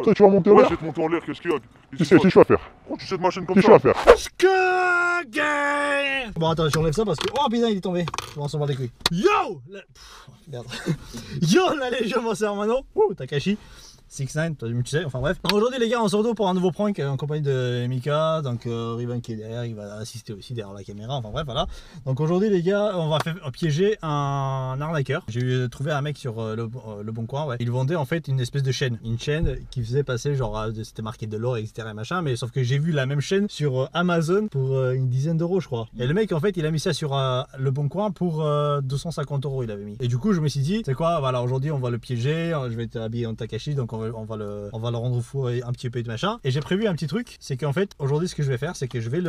Toi, tu vas monter en Ouais, l'air. je vais te monter en l'air, qu'est-ce qu'il y a? Tu sais à faire. Oh, tu sais de ma chaîne comme Tu sais ça? à faire. Bon attends, j'enlève ça parce que... Oh putain, il est tombé. Bon, on s'en bat les couilles. Yo merde. Yo la Légion, mon hermano. Takashi 6ix9ine, toi tu sais, enfin bref. Aujourd'hui les gars, on se retrouve pour un nouveau prank en compagnie de Mika. Donc Riven qui est derrière, il va assister aussi derrière la caméra, enfin bref, voilà. Donc aujourd'hui les gars, on va faire piéger un arnaqueur. J'ai trouvé un mec sur le Bon Coin, ouais. Il vendait en fait une espèce de chaîne. Une chaîne qui faisait passer genre, c'était marqué de l'or, etc. et machin. Mais sauf que j'ai vu la même chaîne sur Amazon pour une dizaine d'euros je crois. Et le mec en fait, il a mis ça sur le Bon Coin pour 250 euros il avait mis. Et du coup je me suis dit, c'est quoi, voilà, aujourd'hui on va le piéger, je vais être habillé en Takashi, donc on va le rendre fou un petit peu de machin. Et j'ai prévu un petit truc, c'est qu'en fait aujourd'hui ce que je vais faire, c'est que je vais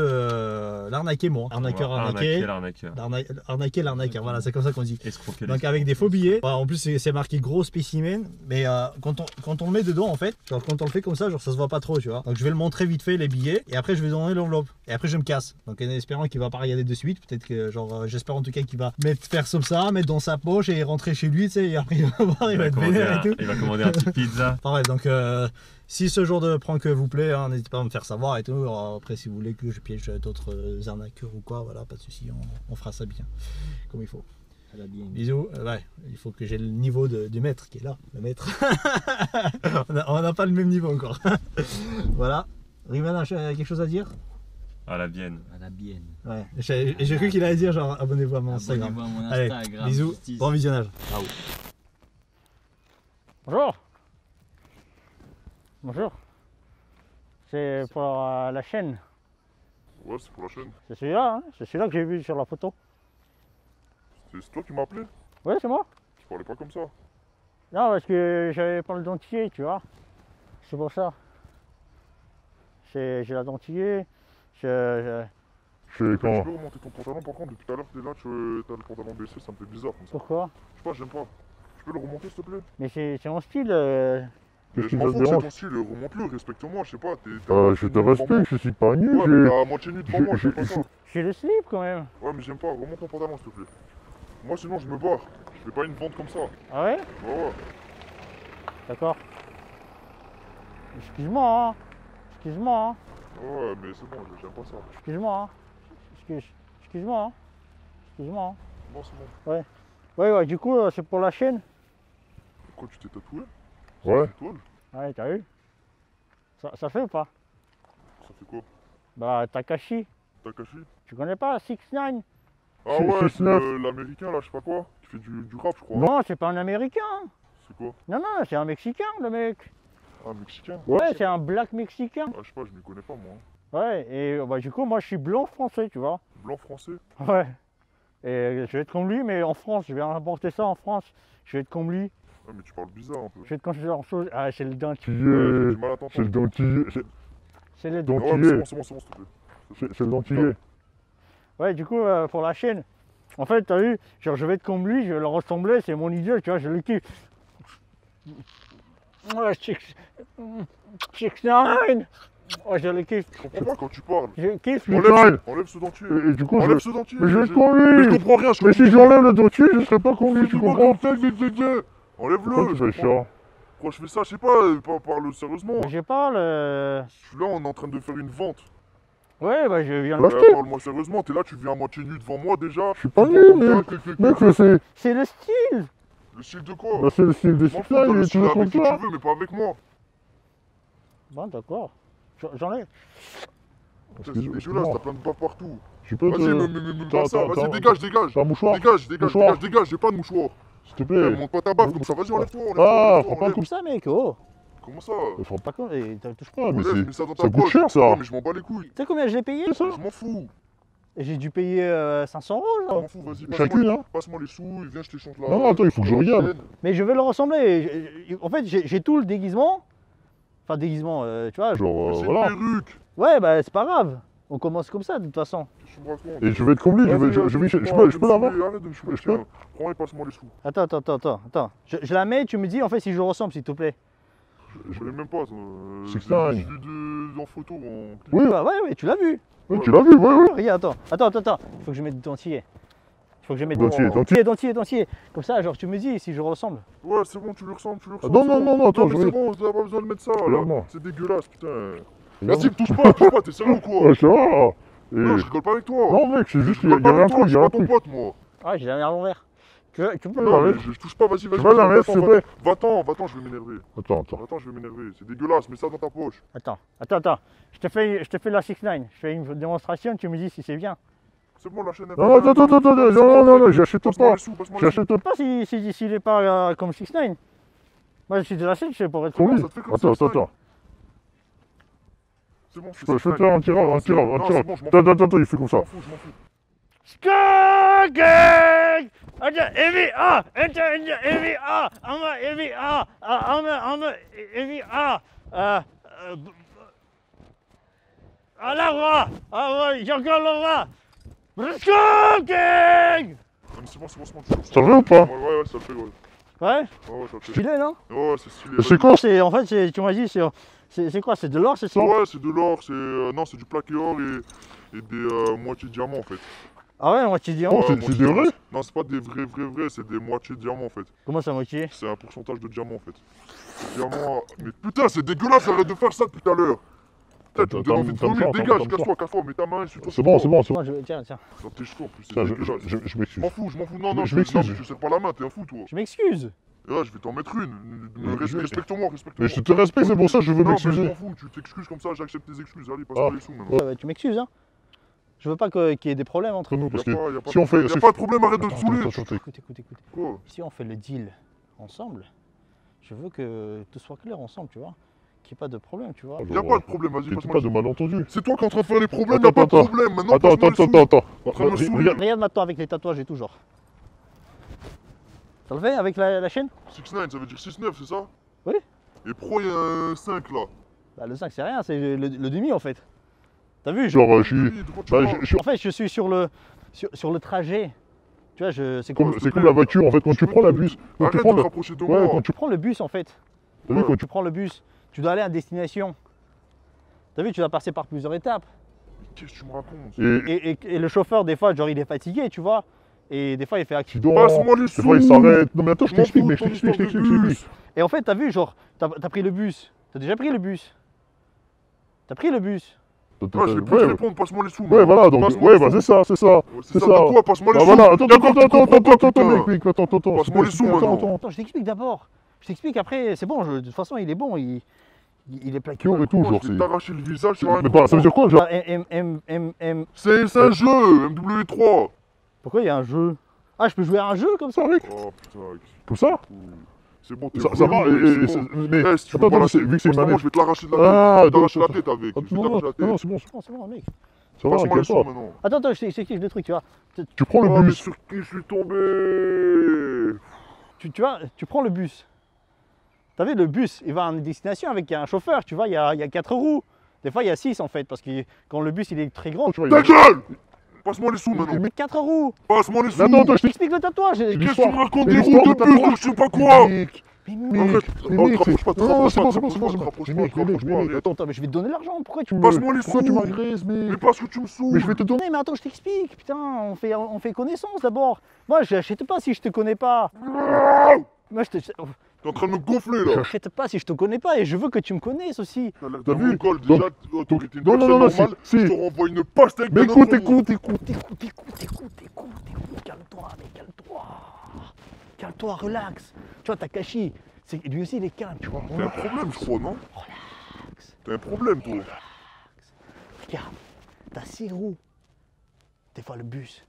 l'arnaquer moi. Arnaqueur. Arnaquer l'arnaqueur, voilà, c'est comme ça qu'on dit. Donc avec des faux billets. Voilà, en plus c'est marqué gros spécimen, mais quand on le met dedans en fait, genre quand on le fait comme ça, genre ça se voit pas trop, tu vois. Donc je vais le montrer vite fait les billets et après je vais donner l'enveloppe et après je me casse. Donc en espérant qu'il va pas regarder de suite, peut-être que genre j'espère en tout cas qu'il va faire comme ça, mettre dans sa poche et rentrer chez lui, tu sais, et après il va voir, il va être vénère et tout. Il va commander un petit pizza. Enfin bref, donc si ce genre de prank vous plaît, hein, n'hésitez pas à me faire savoir et tout. Alors, après si vous voulez que je piège d'autres arnaqueurs ou quoi, voilà, pas de souci, on fera ça bien, comme il faut. Bisous, ouais, il faut que j'ai le niveau du maître qui est là, le maître. On n'a pas le même niveau encore. Voilà. Riven a quelque chose à dire? À la bienne. À la bienne. Ouais, j'ai cru qu'il allait dire genre abonnez-vous à mon Instagram. Abonnez-vous à mon Allez, Instagram. bisous, Justice. bon visionnage. Ciao. Bonjour. Bonjour. C'est pour la chaîne. Ouais, c'est pour la chaîne. C'est celui-là, hein? C'est celui-là que j'ai vu sur la photo. C'est toi qui m'as appelé? Oui, c'est moi. Tu parlais pas comme ça. Non, parce que j'avais pas le dentier, tu vois. C'est pour ça. J'ai la dentier. C'est Tu quand. peux remonter ton pantalon par contre, depuis tout à l'heure t'es là, t'as le pantalon baissé, ça me fait bizarre comme ça. Pourquoi? Je sais pas, j'aime pas. Tu peux le remonter s'il te plaît? Mais c'est mon style. Qu'est-ce qui Je m'en te fous que c'est dérange? ton style, remonte-le, respecte-moi, je sais pas. Je te respecte, je suis pas nu. Ouais, mais t'es à moitié nu devant moi, je sais pas ça. J'ai le slip quand même. Ouais, mais j'aime pas, remonte ton pantalon s'il te plaît. Moi sinon je me barre. Je fais pas une vente comme ça. Ah ouais? Ouais, ouais. D'accord. Excuse-moi, hein. Excuse-moi, hein. Ouais, mais c'est bon, j'aime pas ça. Excuse-moi, hein. Excuse-moi, hein. Excuse-moi, hein. Non, c'est bon. Ouais, du coup, c'est pour la chaîne. Pourquoi tu t'es tatoué? Ouais. C'est toi? Ouais, t'as vu? Ça fait ou pas? Ça fait quoi? Bah, Takashi. Takashi? Tu connais pas 6ix9ine? Ah C'est ouais, c'est 6ix9ine. l'américain là, je sais pas quoi, qui fait du rap, je crois. Non, c'est pas un américain. C'est quoi? Non, c'est un mexicain, le mec. Un mexicain? Ouais, c'est un black mexicain. Ah, je sais pas, je m'y connais pas moi. Ouais, et bah, du coup, moi, je suis blanc français, tu vois. Blanc français? Ouais. Et je vais être comme lui, mais en France. Je vais importer ça en France. Je vais être comme lui. Ouais, mais tu parles bizarre un peu. Je vais être considéré en chose. Ah, c'est le dentier. Qui Ouais, j'ai est. du mal à t'entendre. C'est le dentier. C'est le Donc- Ah ouais, mais c'est bon, c'est bon, c'est bon, s'il te plaît. C'est le dentier. Ouais, du coup, pour la chaîne. En fait, t'as vu, genre, je vais être comme lui, je vais le ressembler, c'est mon idole, tu vois, je le kiffe. Ouais, 6ix9ine. Ouais, je le kiffe. Je comprends pas quand tu parles. Je kiffe lui. Enlève ce dentier. Et du coup, Enlève ce dentier. mais je vais être Mais con je lui. comprends rien, je Mais si j'enlève le dentier, je serai pas con lui, tu comprends? Pourquoi Enlève-le. tu je fais comprends. ça? Pourquoi je fais ça? Je sais pas, parle sérieusement. Je parle. Je suis là, on est en train de faire une vente. Ouais, bah, je viens Ouais. de. Parle-moi sérieusement, t'es là, tu viens à moitié nu devant moi déjà. Je suis pas Tu nu, prends ton mais. tac, Mec, c'est. C'est le style. Le style de quoi? Bah, c'est le style de Je m'en fous, t'as Sixline, le tu style veux avec comme qui ça? tu veux, mais pas avec moi. Bon, d'accord. J'enlève. C'est dégueulasse, t'as plein de bas partout. Je peux Vas-y, te. me passe ça, vas-y, dégage. T'as un mouchoir? Dégage, j'ai pas de mouchoir. S'il te plaît. Monte pas ta baffe comme ça, vas-y, enlève-toi. Ah, prends pas Comme ça, mec, oh. Comment ça? Faut pas. Pas comme. T'as touché. Ah, mais Enlève, mets ça dans ta ça coûte poche. cher ça. Ouais, mais je m'en bats les couilles. Tu sais combien je l'ai payé? C'est ça. Je m'en fous. J'ai dû payer 500 euros, Je là. m'en fous, vas-y. Chacune, hein. Passe-moi les sous, viens, je t'échange là. Non, attends, il faut que je regarde. Mais je vais le ressembler. En fait, j'ai tout le déguisement. Enfin, déguisement, tu vois. Genre, C'est voilà. une perruque. Ouais, bah, c'est pas grave. On commence comme ça, de toute façon. Qu'est-ce que tu me racontes? Et je vais être comme lui, je peux l'avoir? Arrête de me saouler, Je peux? tiens. Prends et passe-moi les sous. Attends. Je la mets, tu me dis en fait si je ressemble, s'il te plaît. Je connais même pas. C'est Je ça. l'ai vu en photo. Oui, Bah ouais, tu l'as vu. oui, tu l'as vu, ouais. Regarde, attends. Faut que je mette le dentier. Il faut que je mette Dentier. Comme ça, genre, tu me dis si je ressemble. Ouais, c'est bon, tu lui ressembles, Ah, non, non, non, non, attends, mais je c'est vais. bon, t'as pas besoin de mettre ça, là. Regarde-moi. C'est dégueulasse, putain. Regarde. Vas-y, touche pas, t'es sérieux ou quoi? Ouais, ça va. Non, Et- je rigole pas avec toi. Non, mec, c'est juste Je qu'il y rigole pas avait un avec toi, truc, je il y suis avait un pas ton truc. pote, moi. Ah, j'ai la mer à l'envers. Tu peux Non, l'arrêter. mais je touche pas, vas-y, Tu vas-y. vas l'arrêter, s'il te plaît. Va-t'en, je vais m'énerver. Attends. Attends, je vais m'énerver. C'est dégueulasse, mets ça dans ta poche. Attends. Je te fais la 6ix9ine. Je fais une démonstration, tu me dis si c'est bien. C'est bon, la chaîne est Non, attends, non, j'achète Passe-moi pas. les sous, passe-moi les sous. J'achète Je sais pas s'il est pas comme 6ix9ine. Moi, je suis de la chaîne, je sais pour être ton sûr. lit. ça te fait comme Attends. ça, C'est bon, Je peux te faire un tirage. Non, c'est bon, je m'en fous. Attends, il fait comme Je ça. m'en fous. Skageg! Evi A! Laura! Jean-Claude Laura! Skageg! Non, mais c'est bon, Ça va ou pas? Ouais, ça le fait, ouais. Ouais, Ouais, ça le fait. stylé, non? Ouais, c'est stylé. C'est quoi? En fait, tu m'as dit, c'est quoi? C'est de l'or, c'est ça? Ouais, c'est de l'or, non, c'est du plaqué or et des moitiés diamants en fait. Ah ouais, moitié diamant. Oh, c'est moitié des vrais? diamants. Non, c'est pas des vrais, c'est des moitiés diamants en fait. Comment ça, moitié? C'est un pourcentage de diamants en fait. Diamants. Mais putain, c'est dégueulasse, arrête de faire ça depuis tout à l'heure. Putain, tu me donnes envie de vomir, dégage, casse-toi, mets ta main sur toi. C'est bon. Tiens. Dans tes cheveux en plus, c'est Tiens, dégueulasse. je Je m'excuse. m'en fous, non, Je m'excuse. je serre pas la main, t'es un fou toi. Je m'excuse. Et là, je vais t'en mettre une. Respecte-moi. Mais je te respecte, c'est pour ça que je veux Non, mais je m'excuser. m'en fous, tu t'excuses comme ça, j'accepte tes excuses. Allez, passe-moi Ah. les sous maintenant. Ouais, bah, tu m'excuses, hein. Je veux pas qu'il y ait des problèmes entre Entre nous. nous, parce Y a que pas si on fait. y a pas de problème, arrête de te saouler. Attends. Écoute. Quoi? Si on fait le deal ensemble, je veux que tout soit clair ensemble, tu vois. Qu'il n'y ait pas de problème, tu vois. Y a pas de problème, vas-y, T'es passe-moi pas les de sous. malentendu. C'est toi qui es en train de faire les problèmes, Attends, y'a pas de attends. problème. Maintenant, Attends. en train de me saouler. Regarde maintenant avec les tatouages et tout, genre. Ça le fait avec la chaîne? 6-9, ça veut dire 6-9, c'est ça? Oui. Et pourquoi il y a un 5 là? Bah, le 5, c'est rien, c'est le demi en fait. T'as vu? Genre, je suis. Oui, de quoi tu Bah, parles? je suis. En fait, je suis sur le trajet. Tu vois, c'est comme. C'est comme la voiture en fait, quand tu prends la bus. Quand tu Arrête prends de le. te rapprocher de Ouais, moi. quand tu. Tu prends le bus en fait. T'as vu quand tu. Tu prends le bus. Tu dois aller à destination. T'as vu, tu dois passer par plusieurs étapes. Qu'est-ce que tu me racontes? Et Et le chauffeur, des fois, genre, il est fatigué, tu vois. Et des fois, il fait tu accident. dors. Passe-moi les Des sous. fois, il s'arrête. Non, mais attends, je Je m'en t'explique, fous mais de je ton t'explique. histoire de bus. Et en fait, t'as vu, genre, t'as pris le bus. T'as déjà pris le bus. T'as pris le bus. Ah, je vais plus te Ouais, répondre, passe-moi les sous. ouais, voilà, donc. Passe-moi Ouais, les bah, sous. c'est ça. C'est C'est ça, ça. de quoi? Passe-moi les Bah, sous. voilà, attends, D'accord, tu comprends pas, putain. mec, attends. Passe-moi les sous, maintenant. Attends, je t'explique d'abord. Je t'explique après, c'est bon, de toute façon, il est bon. Il est plaqué. Cure et tout, Moi, genre, je vais c'est. t'arracher le visage sur un Mais pas, ça veut dire quoi, genre? Ah, M. C'est un jeu, MW3. Pourquoi il y a un jeu? Ah, je peux jouer à un jeu comme ça? Ça, mec? Oh putain, Comme ça? c'est bon, t'es Ça va, relou, c'est bon. mais. Eh, si tu veux Attends, pas vu que c'est une passe-moi, manette. je vais te l'arracher de la tête. Ah, Je vais t'arracher la attends, tête avec. Je vais non, t'arracher la non, tête. c'est bon. C'est bon, mec. Ça va, Passe-moi les inquiète sous pas. maintenant. Attends, je t'explique le truc, tu vois. Tu prends Ah, le mais bus. sur qui je suis tombé? Tu vois, tu prends le bus. T'as vu, le bus, il va à une destination avec un chauffeur, tu vois, il y a 4 roues. Des fois, il y a 6 en fait, parce que quand le bus il est très grand, Tu vois, Ta gueule! Passe-moi les sous il maintenant. met 4 roues. Passe-moi les sous. Attends, attends, je Je t'explique le tatouage. Qu'est-ce que tu l'histoire. me racontes Mais des l'histoire roues de de bus, tatouage. je sais pas quoi? Mec, Mais mais Arrête. mec, Oh, mais te mec, rapproche pas, te non, rapproche c'est pas, bon, te c'est bon, c'est bon, c'est bon. rapproche Mais pas, mec, te rapproche pas, mec, arrête. attends, mais je vais te donner l'argent, pourquoi tu me... Passe-moi les pourquoi tu sous. m'agresses, Mais mec? parce que tu me saoules. Mais je vais te donner. Mais attends, je t'explique, putain, on fait connaissance d'abord. Moi, je n'achète pas si je te connais pas. Moi, je T'es en train de me gonfler là. n'achète pas si je te connais pas et je veux que tu me connaisses aussi. T'as l'air T'as d'un vu? mongol, Donc- déjà, t'aurais été une Non, non, personne non, normale, si. je te renvoie une pastèque Mais d'un autre écoute, monde. Écoute, calme-toi, mais calme-toi. Calme-toi, relax. Tu vois, Takashi, lui aussi, il est calme, tu vois. T'as un problème, je crois, non? T'as un problème, toi. Regarde, t'as 6 roues. Des fois, le bus.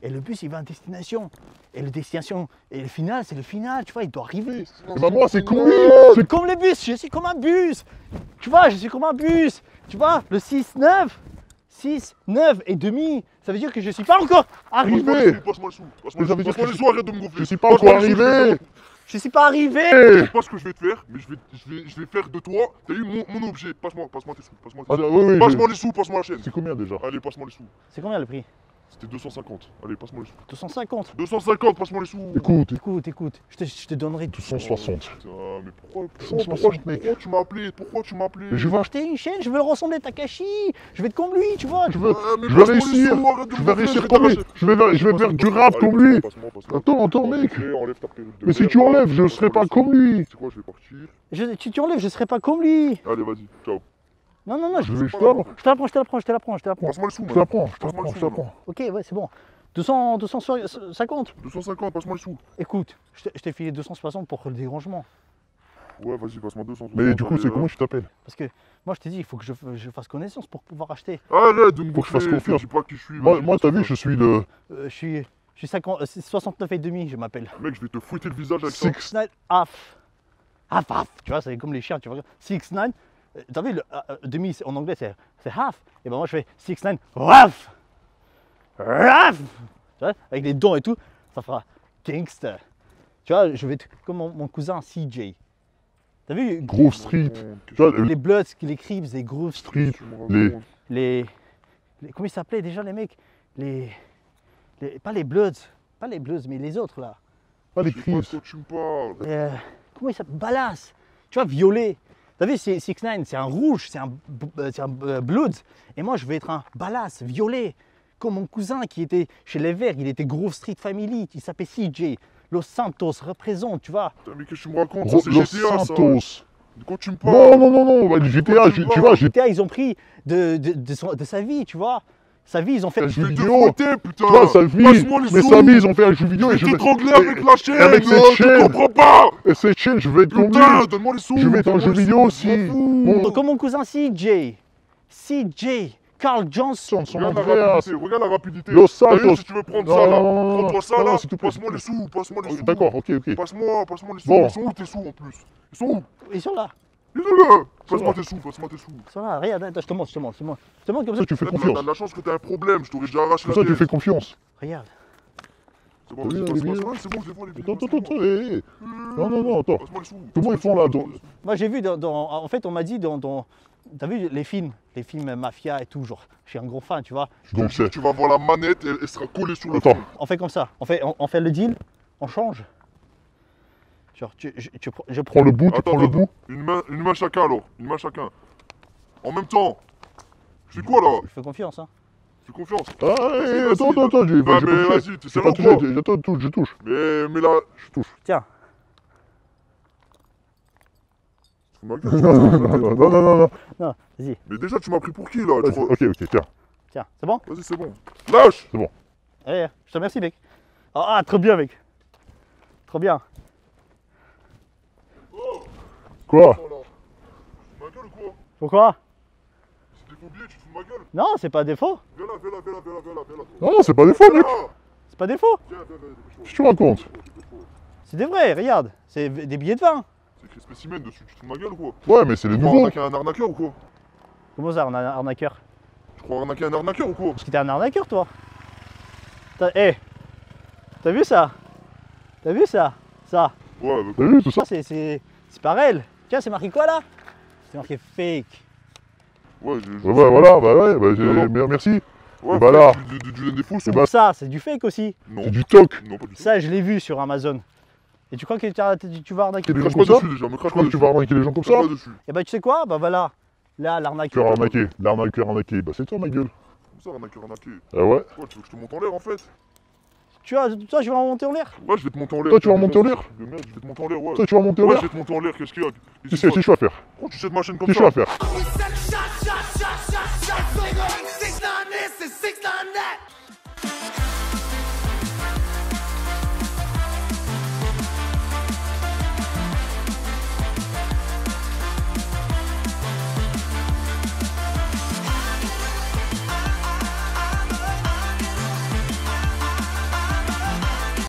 Et le bus, il va à destination. Et le destination, et le final, c'est le final, tu vois, il doit arriver. Bah, moi, c'est con. C'est comme les bus, je suis comme un bus. Tu vois, je suis comme un bus. Tu vois, le 6-9, 6-9 et demi, ça veut dire que je suis pas encore arrivé. Passe-moi le sous. Mais ça veut dire Passe-moi que les sous, arrête de me gonfler. Je suis pas Passe-moi encore les sous, arrivé. Je suis pas arrivé. Je sais pas ce que je vais te faire, mais je vais faire de toi. T'as eu mon objet. Passe-moi tes sous. Passe-moi tes sous. Oui, Passe-moi les sous, passe-moi la chaîne. C'est combien déjà? Allez, passe-moi les sous. C'est combien le prix? C'était 250. Allez, passe-moi les sous. 250. 250, passe-moi les sous. Écoute, Écoute, je te donnerai 260. Putain, mais pourquoi 260, mec. pourquoi tu m'as appelé? Pourquoi tu m'as appelé? Mais je vais acheter. acheter une chaîne, je veux le ressembler à Takashi. Je vais être comme lui, tu vois. Je veux, Mais je vais passe-moi les réussir. sous, arrête de Je me vais faire réussir chier, comme lui. t'arraches. Je vais faire du rap Allez, comme lui. passe-moi. Attends, mec. Ok, enlève ta perruque de Mais si merde, tu enlèves, je passe-moi serai pas les sous. comme lui. C'est quoi, je vais partir. Tu enlèves, je serai pas comme lui. Allez, vas-y, ciao. Non, Je vais, je pas te la grave. prends. je te la prends. Passe-moi les sous, Je te la man. prends. Passe-moi les Je sous, te la man. prends. Ok, ouais, c'est bon. 250. 250, passe-moi les sous. Écoute, je t'ai filé 260 pour le dérangement. Ouais, vas-y, passe-moi 200. Mais du coup, allez, c'est comment je t'appelle? Parce que moi, je t'ai dit, il faut que je fasse connaissance pour pouvoir acheter. Arrête de me Faut que je fasse gonfler, confiance. dis pas qui je suis. Moi, vas-y, t'as vu, passe-moi. je suis le Je suis 69 et demi, je m'appelle. Mec, je vais te fouetter le visage avec ça. 6. Half. Half. Tu vois, c'est comme les chiens, tu vois. 6'9". T'as vu, le demi en anglais, c'est half. Et ben moi, je fais 6'9". Half. Half. Tu vois, avec les dents et tout, ça fera gangster. Tu vois, je vais être comme mon cousin CJ. T'as vu Groove Street. Tu vois, les Bloods qui l'écrivent, c'est Groove Street. les... les comment ils s'appelaient déjà les mecs pas les Bloods, mais les autres là. Pas les Je sais pas de Chris. quoi tu me parles. Comment ils s'appellent? Balas. Tu vois, violet. T'as vu, 6ix9ine, c'est un rouge, c'est un Bloods. Et moi, je vais être un Balas, violet. Comme mon cousin qui était chez les Verts, il était Grove Street Family, il s'appelait CJ. Los Santos représente, tu vois. Putain, mais qu'est-ce que tu me racontes? Ça, c'est Los GTA, ça. Santos. De quoi tu me parles? Non. Bah, GTA, tu vois, j'ai GTA, ils ont pris de sa vie, tu vois. Sa vie, ils ont fait. Un Je vais te vidéo. fouetter, putain! Tu vois, sa vie. Passe-moi les Mais sous. sa vie, ils ont fait un jeu vidéo Je et vais je vais. t'étrangler avec la chaîne! avec cette Tu chaîne. comprends pas! Et cette chaîne, je vais être comme Putain, lui. donne-moi les sous! Je vais être un donne-moi jeu les vidéo sous, je aussi. m'en fous. Bon. Comme mon cousin CJ. Carl Johnson. Son Regarde la Andreas. rapidité, regarde la rapidité. Los T'as vu, Santos. si tu veux prendre Non, ça là, non, prends-toi ça non, là, s'il te plaît, passe-moi les sous, passe-moi les sous. D'accord, ok. Passe-moi les sous. Bon. Ils sont où tes sous en plus? Ils sont où? Ils sont là. Ils sont là! Passe-moi bon. tes sous, passe-moi tes sous. Ils sont là. Regarde, attends, je te montre comme ça. Ça, tu fais T'as confiance. de la chance que t'as un problème, je t'aurais déjà arraché Comme la ça, tu tête. fais confiance. Regarde. C'est bon, T'as vu, vas-y, là, les billets, c'est bon, les billets. Attends, hé. Non, attends. Passe-moi les sous. Comment ils font là dans... Moi, j'ai vu en fait, on m'a dit t'as vu les films mafia et tout, genre, je suis un gros fan, tu vois. Donc c'est... Tu vas voir la manette et elle sera collée sur le Attends. fond. On fait comme ça. On fait le deal, on change. Genre, je Prends le bout, tu Attends, prends le bout. Une main chacun alors. Une main chacun. En même temps. Je fais quoi là? Je fais confiance, hein. Fais confiance. Ah, Vas-y, attends, vas-y. attends, j'ai Ah, pas mais touché. vas-y, tu sais J'ai pas là touché, quoi? je touche. Mais là. Je touche. Tiens, Tu te fous de ma gueule, Non. non, vas-y, Mais déjà, tu m'as pris pour qui là? Tu crois- Ok, tiens. tiens, c'est bon? Vas-y, c'est bon. Lâche! Allez, je te remercie, mec. Ah, trop bien, mec. Trop bien. Quoi? Oh là. Tu te fous de ma gueule ou quoi? Pourquoi? C'est des faux billets, tu te fous de ma gueule? Non, c'est pas défaut. Viens là. Non, c'est pas des faux, mec. C'est pas défaut. Viens. Qu'est-ce que tu racontes? C'est des vrais, regarde. C'est des billets de vin. C'est écrit spécimen dessus, tu te fous de ma gueule ou quoi? Ouais, mais c'est les Tu crois nouveaux. arnaquer un arnaqueur ou quoi? Comment ça, on a un arnaqueur? Tu crois arnaquer un arnaqueur ou quoi? Parce que t'es un arnaqueur, toi. T'as vu ça? T'as vu ça? Ça. Ouais, bah, T'as vu tout ça? Ça, c'est par elle. Tiens, c'est marqué quoi là? C'est marqué fake. ouais, Ouais, voilà, merci. Ouais, bah là. Du laine des faux sous. bah, Ça, c'est du fake aussi. Non, C'est du toc. non, pas du tout. Ça, je l'ai vu sur Amazon. Et tu crois que tu vas arnaquer Les Me gens crache comme pas ça? dessus déjà, me Tu crache crois pas que tu dessus. vas arnaquer les gens comme ça? Crache pas dessus. Et bah, tu sais quoi? Bah voilà. Là, l'arnaqueur. Cœur arnaqué. Bah, c'est toi, ma gueule. Comme ça, arnaqué. Ah ouais? Quoi, tu veux que je te monte en l'air en fait? Toi, je vais en monter en l'air. Ouais, je vais te monter en l'air. Toi, tu vas monter en l'air? De merde, je vais te monter en l'air, ouais. Toi, tu vas monter en Ouais, l'air? je vais te monter en l'air, qu'est-ce qu'il y a? Tu sais quoi faire. Pourquoi tu sais de ma chaîne comme Qu'est-ce que tu ça? vas faire? We said shot, 6 9 this and 6 9 that.